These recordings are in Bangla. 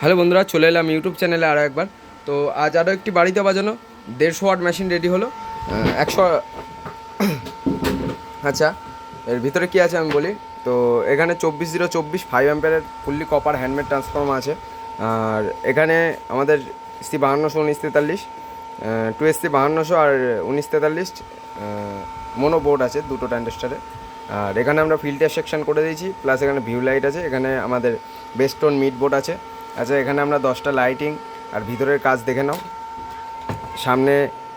হ্যালো বন্ধুরা, চলে এলাম ইউটিউব চ্যানেলে আরও একবার। তো আজ আরও একটি বাড়িতে বাজানো 150 ওয়াট মেশিন রেডি হলো। 100। আচ্ছা, এর ভিতরে কী আছে আমি বলি। তো এখানে 24/024 5 অ্যাম্পিয়ারের ফুললি কপার হ্যান্ডমেড ট্রান্সফর্মার আছে। আর এখানে আমাদের SC 5200 1943 2SC 5200 আর 1943 মোনো বোর্ড আছে দুটো ট্রানজিস্টারে। আর এখানে আমরা ফিল্টার সেকশন করে দিয়েছি, প্লাস এখানে ভিউ লাইট আছে। এখানে আমাদের বেস্টন মিড বোর্ড আছে। আচ্ছা, এখানে আমরা 10টা লাইটিং আর ভিতরের কাজ দেখে নাও। সামনে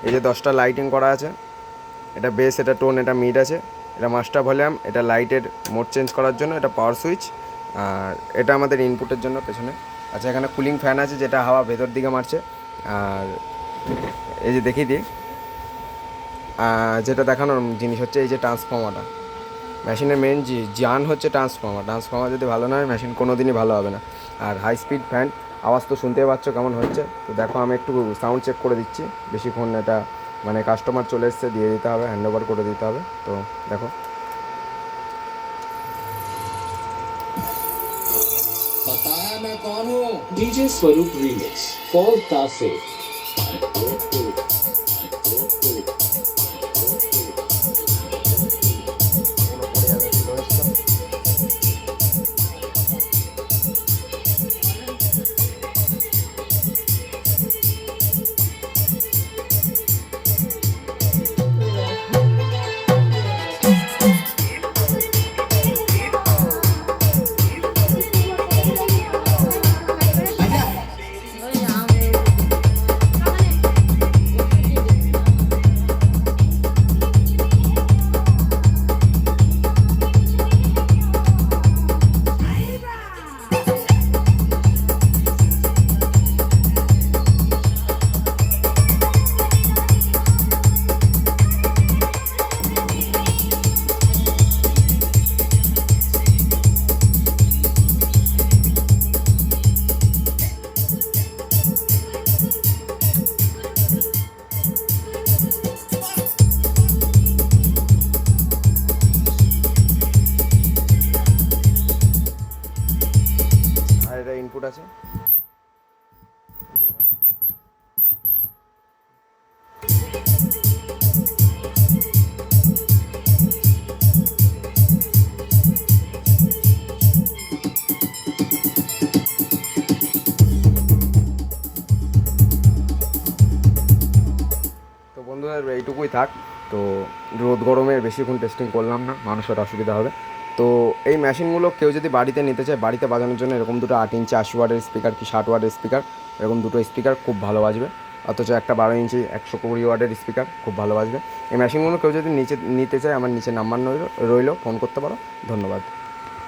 এই যে 10টা লাইটিং করা আছে, এটা বেস, এটা টোন, এটা মিড আছে, এটা মাস্টার ভলিউম, এটা লাইটের মোড চেঞ্জ করার জন্য, এটা পাওয়ার সুইচ, আর এটা আমাদের ইনপুটের জন্য পেছনে। আচ্ছা, এখানে কুলিং ফ্যান আছে যেটা হাওয়া ভেতর দিকে মারছে। আর এই যে দেখিয়ে দিই, যেটা দেখানোর জিনিস হচ্ছে এই যে ট্রান্সফর্মারটা। মেশিনের মেন জান হচ্ছে ট্রান্সফর্মার যদি ভালো না হয় মেশিন কোনো দিনই ভালো হবে না। আর হাই স্পিড ফ্যান, আওয়াজ তো শুনতেই পাচ্ছ কেমন হচ্ছে। তো দেখো, আমি একটু সাউন্ড চেক করে দিচ্ছি। বেশিক্ষণ এটা মানে কাস্টমার চলে এসছে, দিয়ে দিতে হবে, হ্যান্ড ওভার করে দিতে হবে। তো দেখো, पता है मैं कौन हूँ। डीजे स्वरूप रीमिक्स फॉर तासे। আর এটা ইনপুট আছে। তো বন্ধুরা, এইটুকুই থাক। তো রোদ গরমে বেশিক্ষণ টেস্টিং করলাম না, মানুষের অসুবিধা হবে। তো এই মেশিনগুলো কেউ যদি বাড়িতে নিতে চায়, বাড়িতে বাজানোর জন্য এরকম দুটো 8 ইঞ্চি 80 ওয়াটের স্পিকার কি 60 ওয়াটের স্পিকার, এরকম দুটো স্পিকার খুব ভালো বাজবে। অথচ একটা 12 ইঞ্চি 120 ওয়াটের স্পিকার খুব ভালো বাজবে। এই মেশিনগুলো কেউ যদি নিতে চায়, আমার নিচে নাম্বার রইলো, ফোন করতে পারো। ধন্যবাদ।